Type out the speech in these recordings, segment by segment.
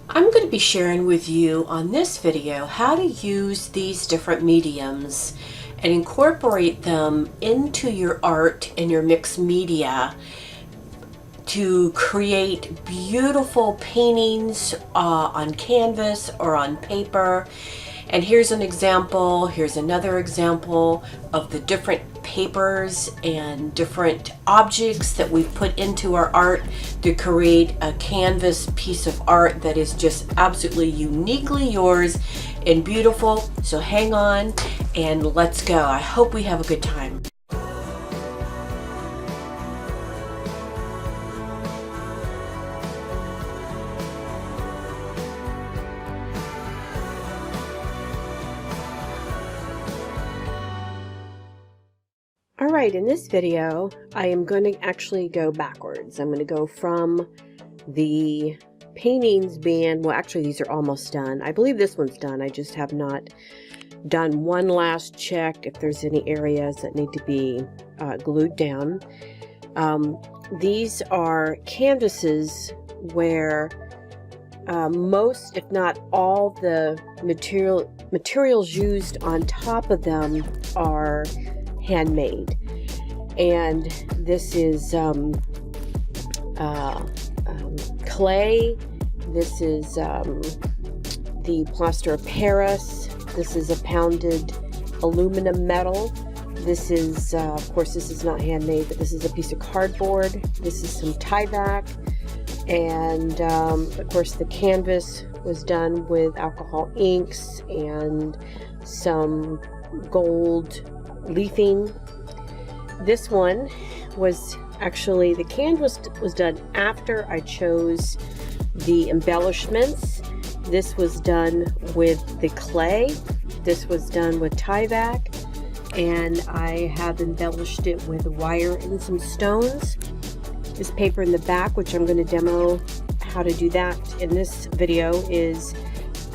I'm going to be sharing with you on this video how to use these different mediums and incorporate them into your art and your mixed media to create beautiful paintings on canvas or on paper. And here's an example, here's another example of the different papers and different objects that we've put into our art to create a canvas piece of art that is just absolutely uniquely yours and beautiful. So hang on and let's go. I hope we have a good time. Alright, in this video, I am going to actually go backwards. I'm going to go from the paintings being, well actually these are almost done. I believe this one's done. I just have not done one last check if there's any areas that need to be glued down. These are canvases where most, if not all, the materials used on top of them are handmade. And this is clay, this is the plaster of Paris, this is a pounded aluminum metal, this is of course this is not handmade, but this is a piece of cardboard, this is some tyvek, and of course the canvas was done with alcohol inks and some gold leafing. This one was actually, the canvas was done after I chose the embellishments. This was done with the clay. This was done with tyvek, and I have embellished it with wire and some stones. This paper in the back, which I'm going to demo how to do that in this video, is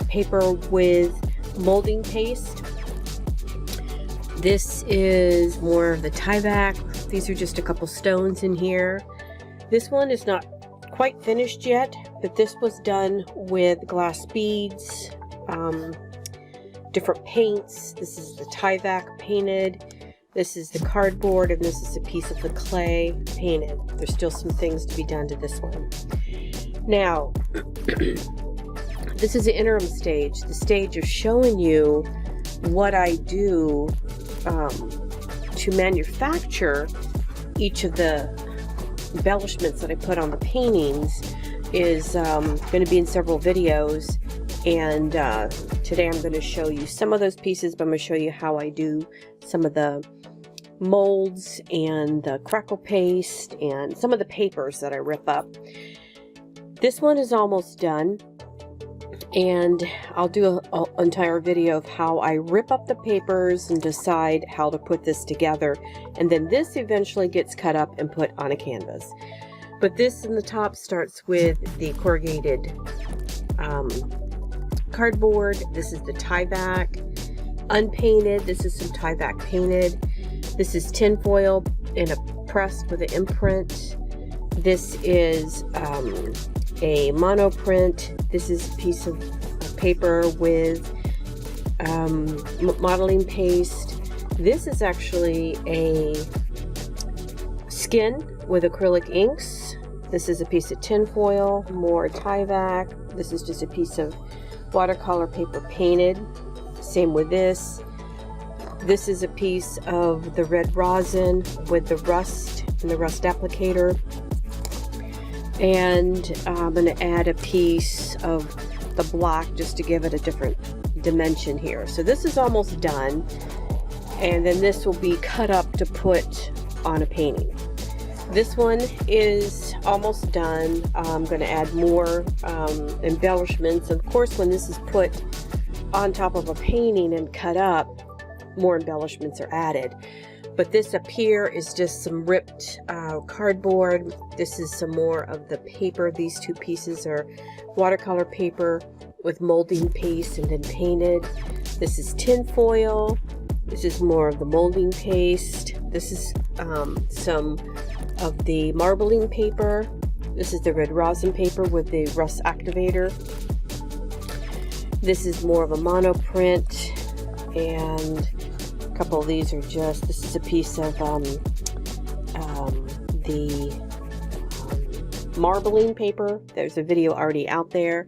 paper with molding paste. This is more of the tyvek. These are just a couple stones in here. This one is not quite finished yet, but this was done with glass beads, different paints. This is the tyvek painted. This is the cardboard, and this is a piece of the clay painted. There's still some things to be done to this one. Now, this is the interim stage, the stage of showing you what I do to manufacture each of the embellishments that I put on the paintings is going to be in several videos, and today I'm going to show you some of those pieces, but I'm going to show you how I do some of the molds and the crackle paste and some of the papers that I rip up. This one is almost done, and I'll do an entire video of how I rip up the papers and decide how to put this together, and then this eventually gets cut up and put on a canvas. But this in the top starts with the corrugated cardboard. This is the tyvek unpainted. This is some tyvek painted. This is tin foil in a press with an imprint. This is a monoprint. This is a piece of paper with modeling paste. This is actually a skin with acrylic inks. This is a piece of tin foil, more tyvek. This is just a piece of watercolor paper painted. Same with this. This is a piece of the red rosin with the rust and the rust applicator. And I'm going to add a piece of the black just to give it a different dimension here. So this is almost done, and then this will be cut up to put on a painting. This one is almost done. I'm going to add more embellishments. Of course, when this is put on top of a painting and cut up, more embellishments are added. But this up here is just some ripped cardboard. This is some more of the paper. These two pieces are watercolor paper with molding paste and then painted. This is tin foil. This is more of the molding paste. This is some of the marbling paper. This is the red rosin paper with the rust activator. This is more of a monoprint, and a couple of these are just, this is a piece of the marbling paper. There's a video already out there.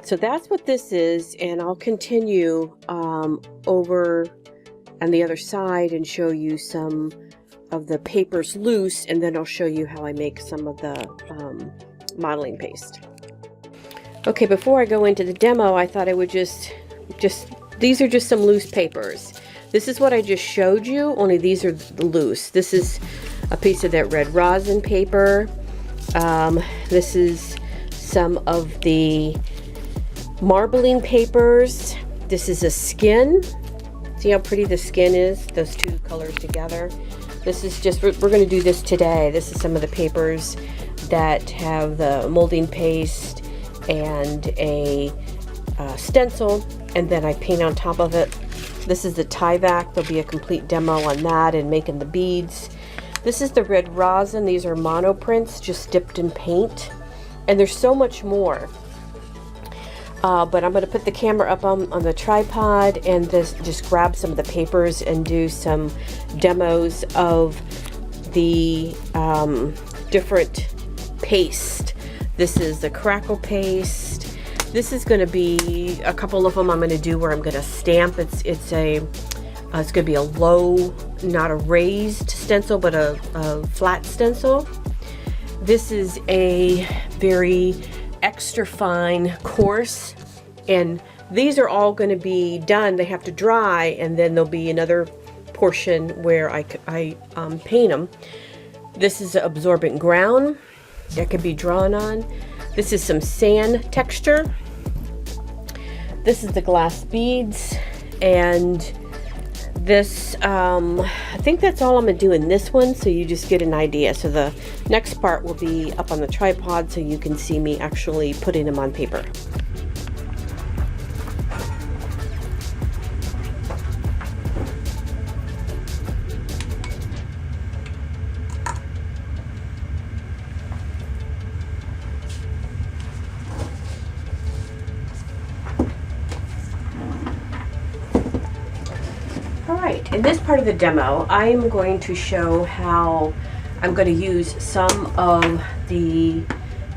So that's what this is, and I'll continue over on the other side and show you some of the papers loose, and then I'll show you how I make some of the modeling paste. Okay, before I go into the demo, I thought I would just these are just some loose papers. This is what I just showed you, only these are loose. This is a piece of that red rosin paper. This is some of the marbling papers. This is a skin. See how pretty the skin is? Those two colors together. This is just, we're going to do this today. This is some of the papers that have the molding paste and a stencil, and then I paint on top of it. This is the tyvek. There'll be a complete demo on that and making the beads. This is the red rosin. These are monoprints just dipped in paint, and there's so much more. But I'm going to put the camera up on the tripod and just grab some of the papers and do some demos of the different paste. This is the Crackle Paste. This is going to be a couple of them I'm going to do where I'm going to stamp. It's going to be a low, not a raised stencil, but a flat stencil. This is a very extra fine coarse, and these are all going to be done. They have to dry, and then there'll be another portion where I paint them. This is Absorbent Ground that can be drawn on. This is some sand texture. This is the glass beads, and this I think that's all I'm gonna do in this one, so you just get an idea. So the next part will be up on the tripod so you can see me actually putting them on paper. Alright, in this part of the demo, I am going to show how I'm going to use some of the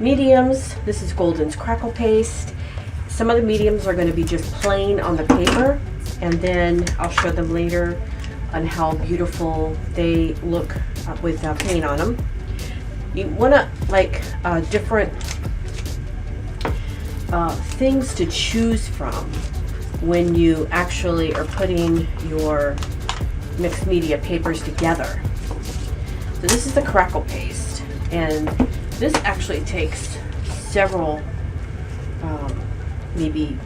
mediums. This is Golden's Crackle Paste. Some of the mediums are going to be just plain on the paper, and then I'll show them later on how beautiful they look with paint on them. You want to like different things to choose from when you actually are putting your mixed media papers together. So this is the Crackle Paste, and this actually takes several maybe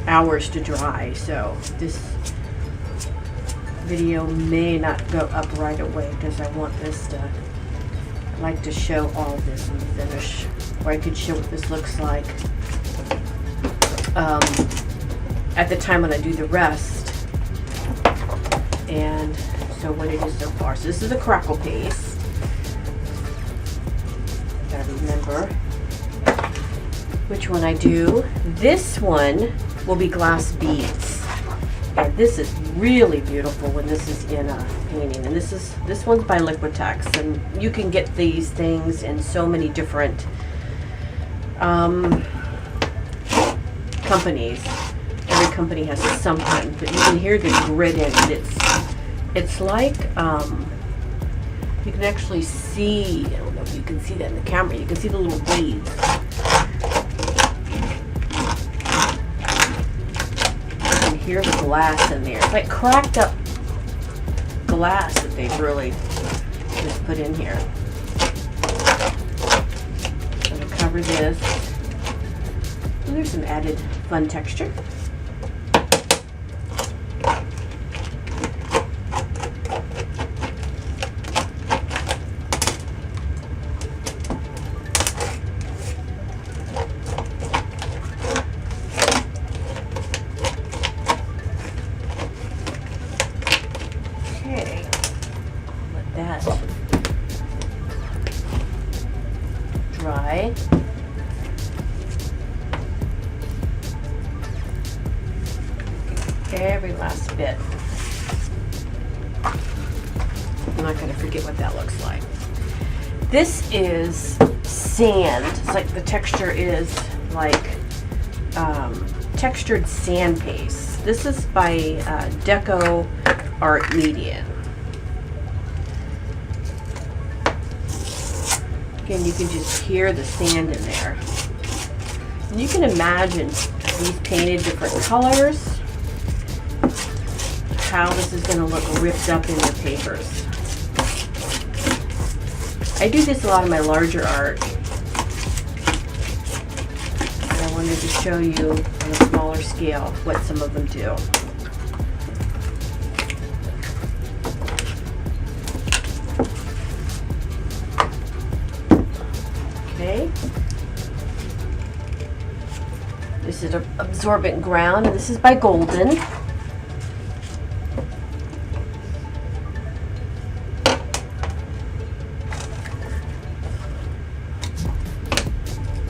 hours to dry, so this video may not go up right away because I want this to, I like to show all this in the finish, or I could show what this looks like at the time when I do the rest, and so what it is so far. So this is the Crackle Paste. Gotta remember which one I do. This one will be glass beads, and this is really beautiful when this is in a painting. And this one's by Liquitex, and you can get these things in so many different companies. Every company has something, but you can hear the grit in it. It's like you can actually see, I don't know if you can see that in the camera, you can see the little beads. You can hear the glass in there. It's like cracked up glass that they've really just put in here. I'm going to cover this. And there's some added fun texture. Okay, let that dry. every last bit. I'm not going to forget what that looks like. This is sand. It's like the texture is like textured sand paste. This is by Deco Art Media. Again, you can just hear the sand in there. And you can imagine these painted different colors, how this is going to look ripped up in your papers. I do this a lot in my larger art. And I wanted to show you on a smaller scale what some of them do. Okay. This is Absorbent Ground, and this is by Golden.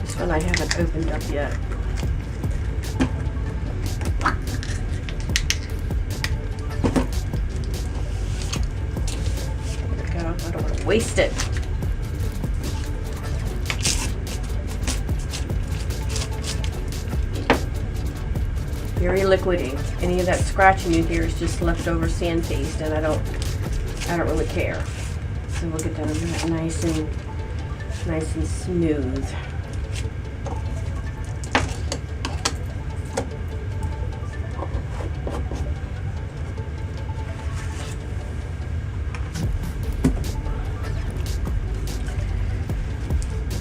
This one I haven't opened up yet. There we go. I don't want to waste it. Very liquidy. Any of that scratching you hear is just leftover sand paste, and I don't really care. So we'll get that nice and smooth.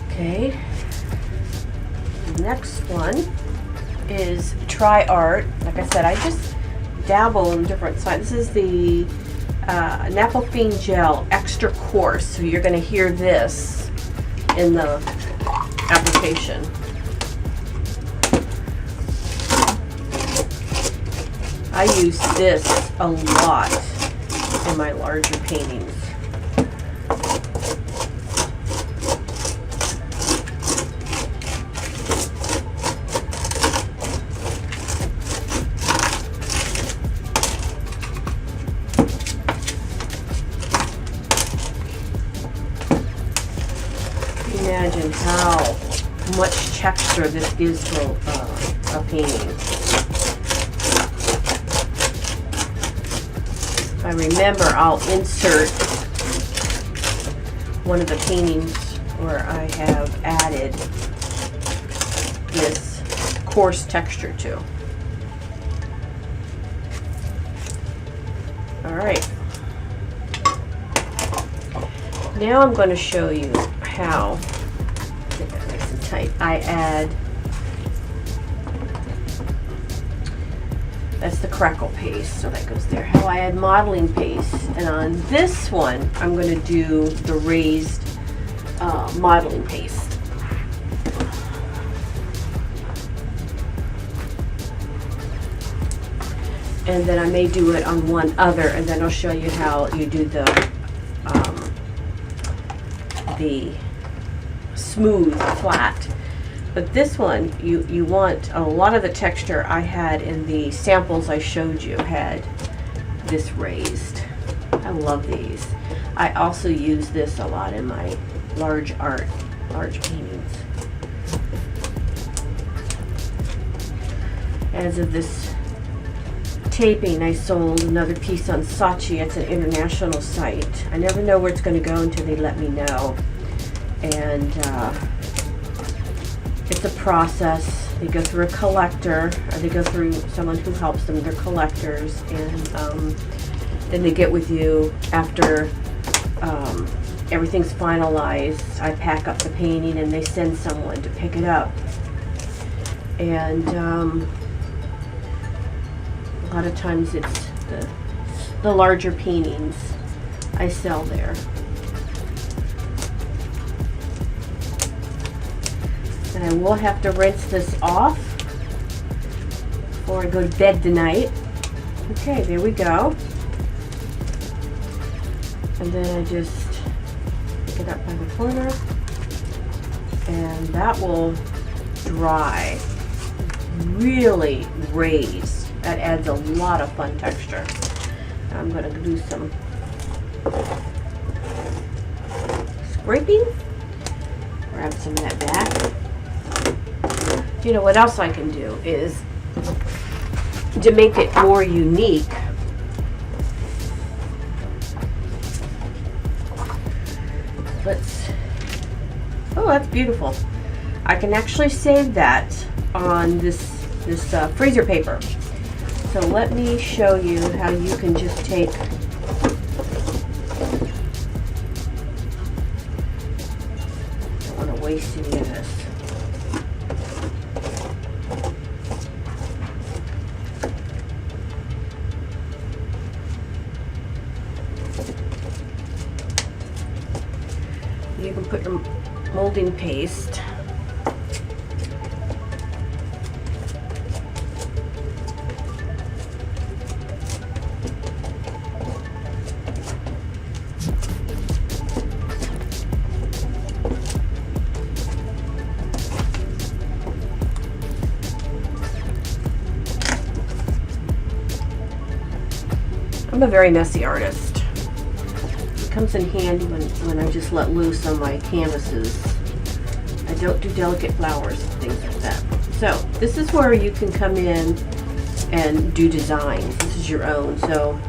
Okay. The next one is TriArt. Like I said, I just dabble in different sizes. This is the Napalfine Gel Extra Coarse, so you're going to hear this in the application. I use this a lot in my larger paintings. Imagine how much texture this gives to a painting. If I remember, I'll insert one of the paintings where I have added this coarse texture to. Alright. Now I'm going to show you how, get that nice and tight, I add, that's the Crackle Paste, so that goes there, how I add modeling paste. And on this one, I'm going to do the raised modeling paste. And then I may do it on one other, and then I'll show you how you do the smooth flat. But this one, you want a lot of the texture I had in the samples I showed you had this raised. I love these. I also use this a lot in my large paintings. As of this taping, I sold another piece on Saatchi. It's an international site. I never know where it's going to go until they let me know. And it's a process. They go through a collector, or they go through someone who helps them. They're collectors, and then they get with you after everything's finalized. I pack up the painting, and they send someone to pick it up. And a lot of times it's the larger paintings I sell there. And I will have to rinse this off before I go to bed tonight. Okay, there we go. And then I just pick it up by the corner, and that will dry, really raise That adds a lot of fun texture. I'm going to do some scraping. Grab some of that back. You know what else I can do is, to make it more unique, oh, that's beautiful. I can actually save that on this freezer paper. So let me show you how you can just take don't want to waste any of this. You can put your molding paste I'm a very messy artist. It comes in handy when I just let loose on my canvases. I don't do delicate flowers and things like that. So this is where you can come in and do designs. This is your own. So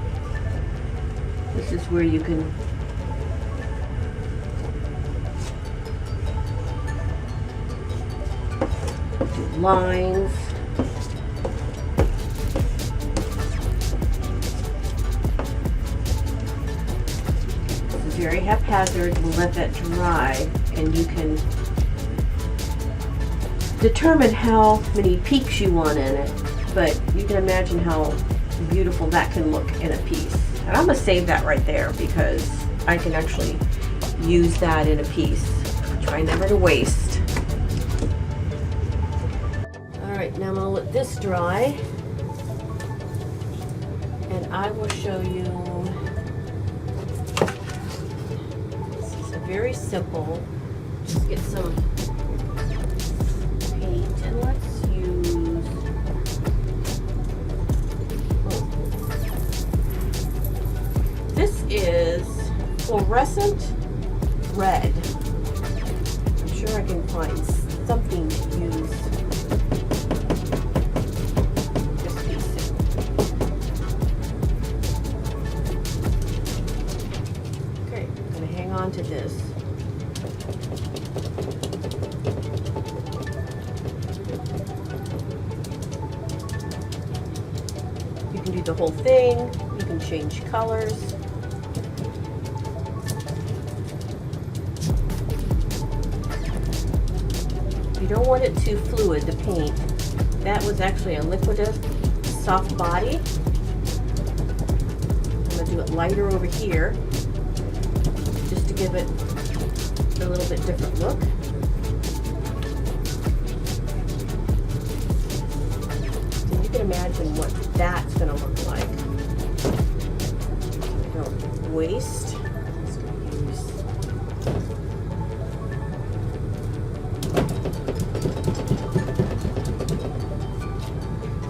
this is where you can do lines. Very haphazard. We'll let that dry, and you can determine how many peaks you want in it, but you can imagine how beautiful that can look in a piece. And I'm going to save that right there because I can actually use that in a piece. Try never to waste. Alright, now I'm going to let this dry, and I will show you. Very simple. Just get some paint and let's use this is fluorescent red. I'm sure I can find something to use this piece in. Okay, I'm going to hang on to this. You can do the whole thing. You can change colors. You don't want it too fluid, the paint. That was actually a Liquitex soft body. I'm going to do it lighter over here, just to give it a little bit different look. So you can imagine what that's going to look like. Don't waste.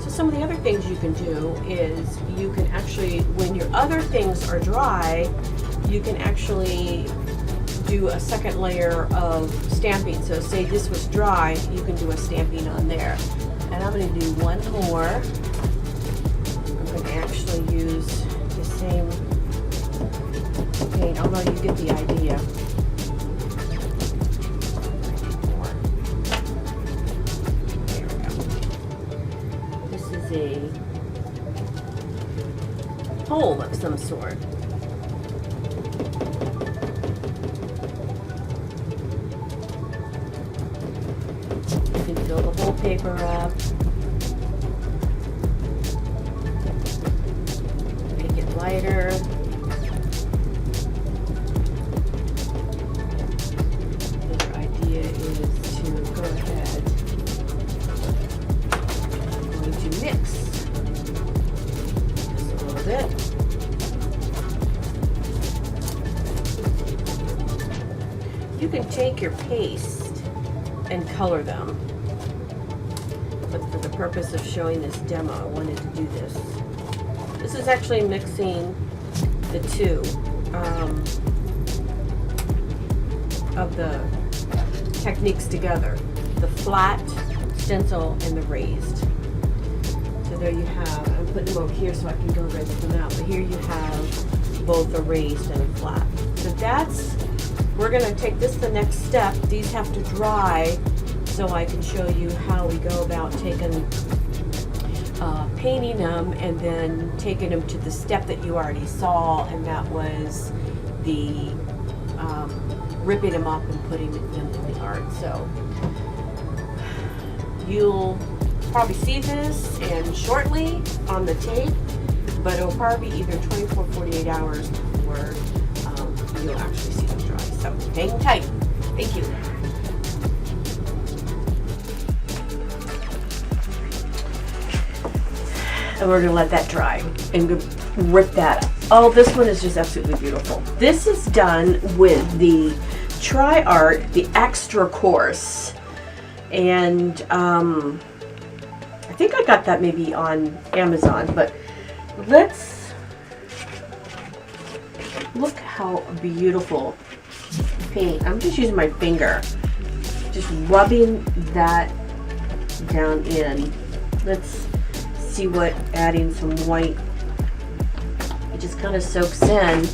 Some of the other things you can do is you can actually, when your other things are dry, you can actually do a second layer of stamping. So say this was dry, you can do a stamping on there. And I'm going to do one more. I'm going to actually use the same paint, although you get the idea. A hole of some sort. You can fill the whole paper up, make it lighter. The other idea is to go ahead. Mix just a little bit. You can take your paste and color them. But for the purpose of showing this demo, I wanted to do this. This is actually mixing the two of the techniques together, the flat stencil and the raised. So there you have, I'm putting them over here so I can go rinse them out, but here you have both a raised and a flat. So that's, we're going to take this the next step. These have to dry so I can show you how we go about taking painting them and then taking them to the step that you already saw, and that was the ripping them up and putting them in the art. So you'll probably see this and shortly on the tape, but it'll probably be either 24 or 48 hours before you'll actually see them dry. So hang tight. Thank you. And we're going to let that dry and rip that. Oh, this one is just absolutely beautiful. This is done with the TriArt, the extra course. And I think I got that maybe on Amazon, but let's look how beautiful paint. I'm just using my finger, just rubbing that down in. Let's see what adding some white, it just kind of soaks in.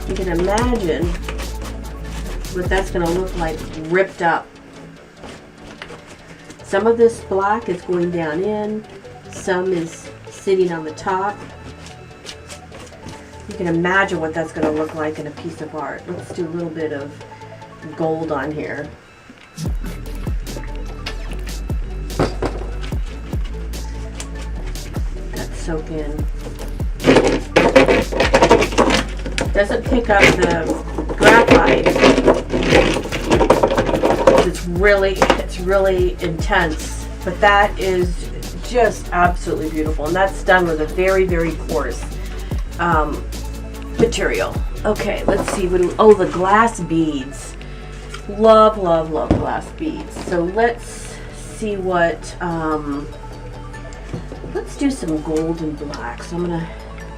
You can imagine what that's going to look like ripped up. Some of this black is going down in, some is sitting on the top. You can imagine what that's going to look like in a piece of art. Let's do a little bit of gold on here. That soak in. Doesn't pick up the graphite. It's really intense, but that is just absolutely beautiful, and that's done with a very, very coarse material. Okay, let's see. Oh, the glass beads. Love, love, love glass beads. So let's see what. Let's do some gold and black. So I'm gonna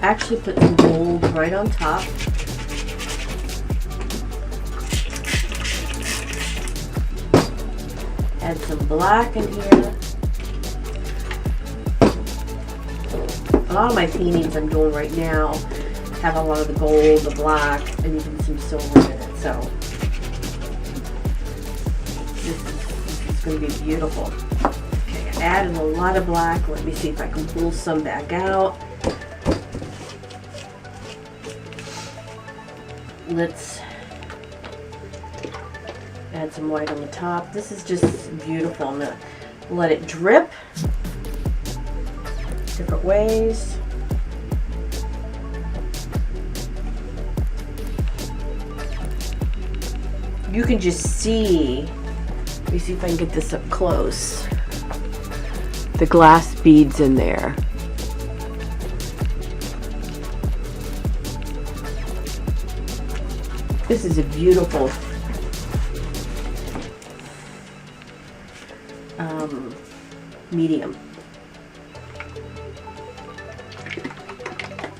actually put some gold right on top. Add some black in here. A lot of my paintings I'm doing right now have a lot of the gold, the black, and even some silver in it. So this is going to be beautiful. Okay, I added a lot of black. Let me see if I can pull some back out. Let's add some white on the top. This is just beautiful. I'm going to let it drip different ways. You can just see, let me see if I can get this up close, the glass beads in there. This is a beautiful medium.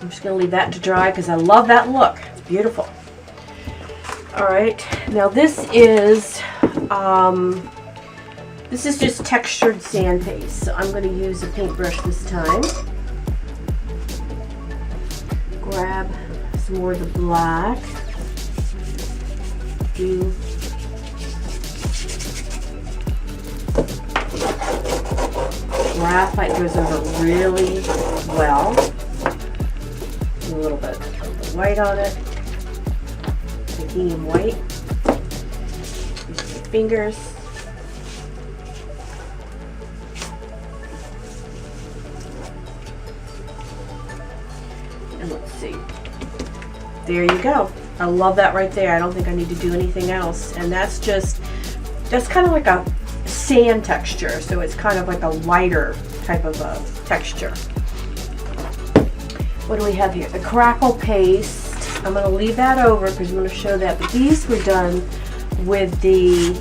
I'm just going to leave that to dry because I love that look. It's beautiful. All right, now this is just textured sand paste. So I'm going to use a paintbrush this time. Grab some more of the black. Graphite goes over really well. A little bit of the white on it. Titanium white. Use my fingers. And let's see. There you go. I love that right there. I don't think I need to do anything else. And that's kind of like a sand texture. So it's kind of like a lighter type of a texture. what do we have here? The Crackle Paste. I'm going to leave that over because I'm going to show that. But these were done with the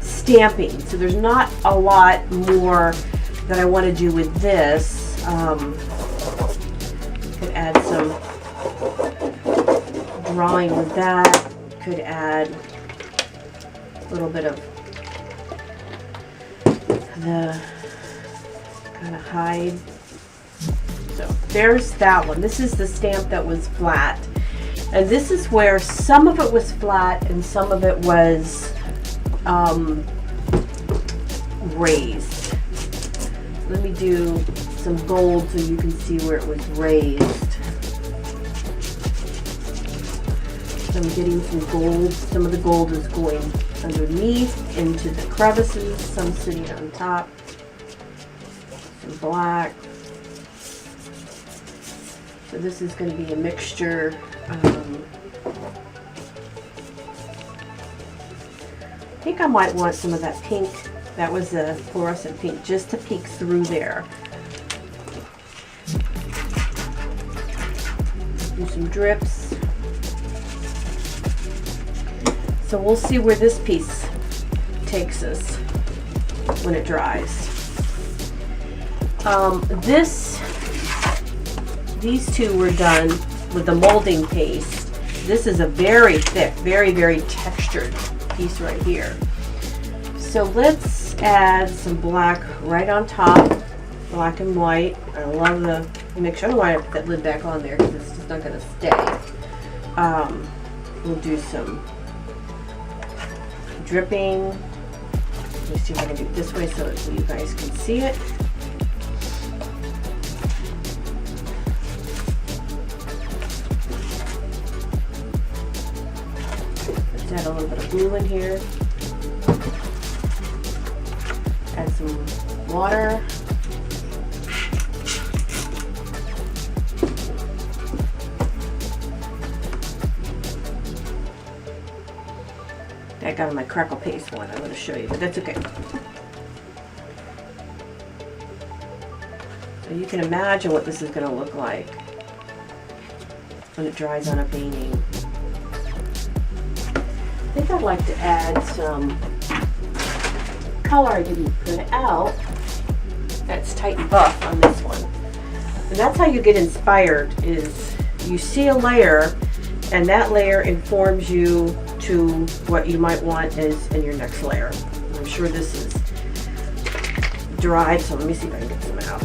stamping. So there's not a lot more that I want to do with this. Could add some drawing with that. Could add a little bit of the kind of hide. So there's that one. This is the stamp that was flat. And this is where some of it was flat and some of it was raised. Let me do some gold so you can see where it was raised. So I'm getting some gold. Some of the gold is going underneath into the crevices, some sitting on top. Some black. So this is going to be a mixture. I think I might want some of that pink. That was a fluorescent pink, just to peek through there. Do some drips. So we'll see where this piece takes us when it dries. These two were done with the molding paste. This is a very thick, very, very textured piece right here. So let's add some black right on top, black and white. I love the mixture. I don't want to put that lid back on there because it's just not going to stay. We'll do some dripping. Let me see if I can do it this way so you guys can see it. Let's add a little bit of blue in here. Add some water. I got on my Crackle Paste one. I'm going to show you, but that's okay. So you can imagine what this is going to look like when it dries on a painting. I think I'd like to add some color I didn't put out. That's Tight and Buff on this one. And that's how you get inspired, is you see a layer and that layer informs you to what you might want is in your next layer. I'm sure this is dried, so let me see if I can get some out.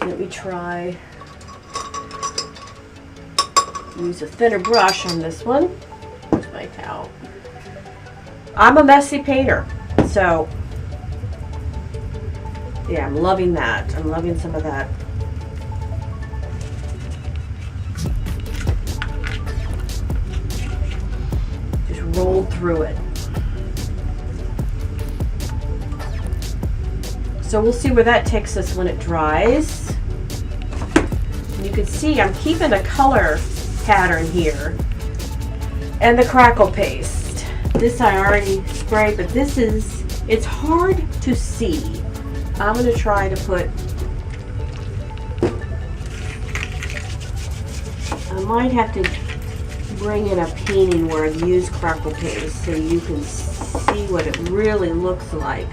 Let me try use a thinner brush on this one. Where's my towel? I'm a messy painter, so yeah, I'm loving that. I'm loving some of that. Just rolled through it. So we'll see where that takes us when it dries. And you can see I'm keeping a color pattern here. And the Crackle Paste. This I already sprayed, but this is, it's hard to see. I'm going to try to put, I might have to bring in a painting where I've used Crackle Paste so you can see what it really looks like.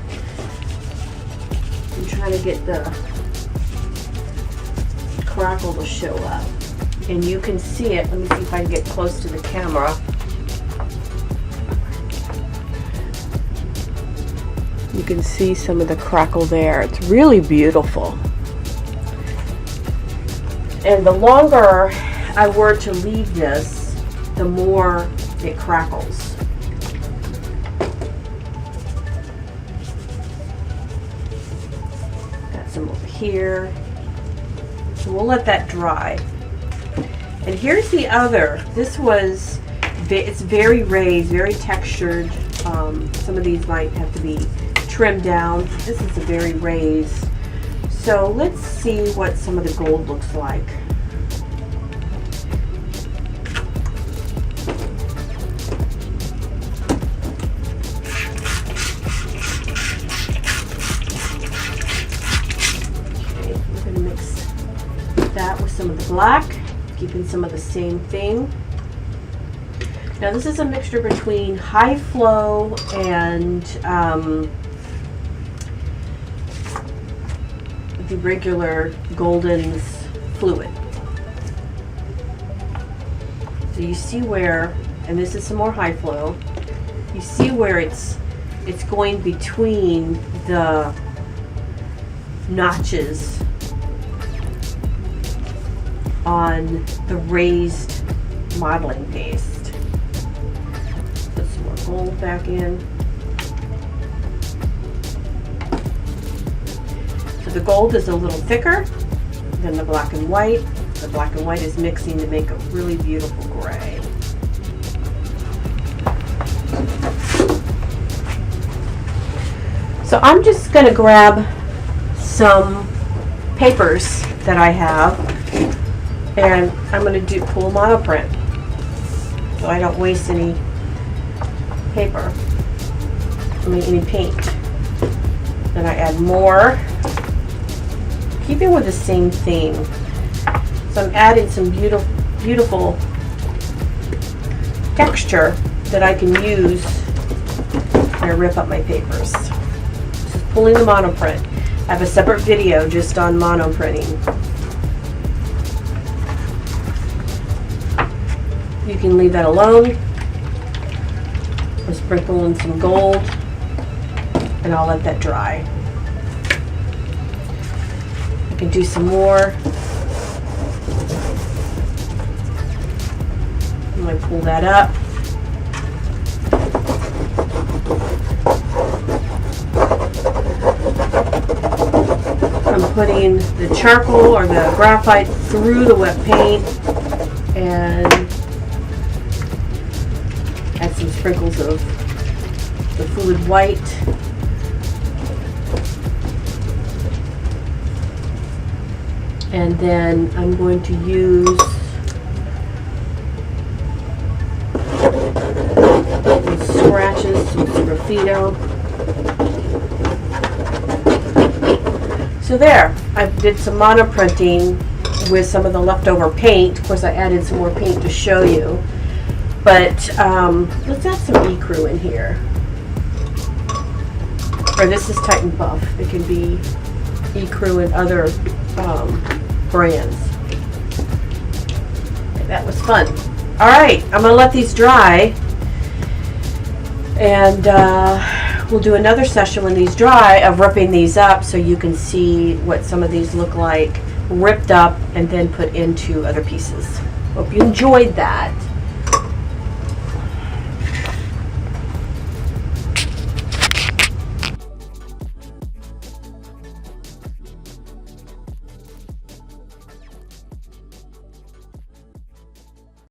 I'm trying to get the crackle to show up. And you can see it. Let me see if I can get close to the camera. You can see some of the crackle there. It's really beautiful. And the longer I were to leave this, the more it crackles. Got some over here. So we'll let that dry. And here's the other. This was, it's very raised, very textured. Some of these might have to be trimmed down. This is a very raised. So let's see what some of the gold looks like. that with some of the black, keeping some of the same thing. Now this is a mixture between High Flow and the regular Golden's fluid. So you see where, and this is some more High Flow, you see where it's going between the notches on the raised modeling paste. Put some more gold back in. So the gold is a little thicker than the black and white. The black and white is mixing to make a really beautiful gray. So I'm just going to grab some papers that I have, and I'm going to pull a monoprint so I don't waste any paper, any paint. Then I add more, keeping with the same theme. So I'm adding some beautiful texture that I can use when I rip up my papers. Just pulling the monoprint. I have a separate video just on monoprinting. You can leave that alone. I'll sprinkle in some gold and I'll let that dry. I can do some more. I'm going to pull that up. I'm putting the charcoal or the graphite through the wet paint and add some sprinkles of the fluid white. And then I'm going to use some scratches, some graffito. So there, I did some monoprinting with some of the leftover paint. Of course, I added some more paint to show you. But let's add some ecru in here. Or this is Titan Buff. It can be ecru and other brands. That was fun. All right, I'm going to let these dry. And we'll do another session when these dry of ripping these up so you can see what some of these look like ripped up and then put into other pieces. Hope you enjoyed that.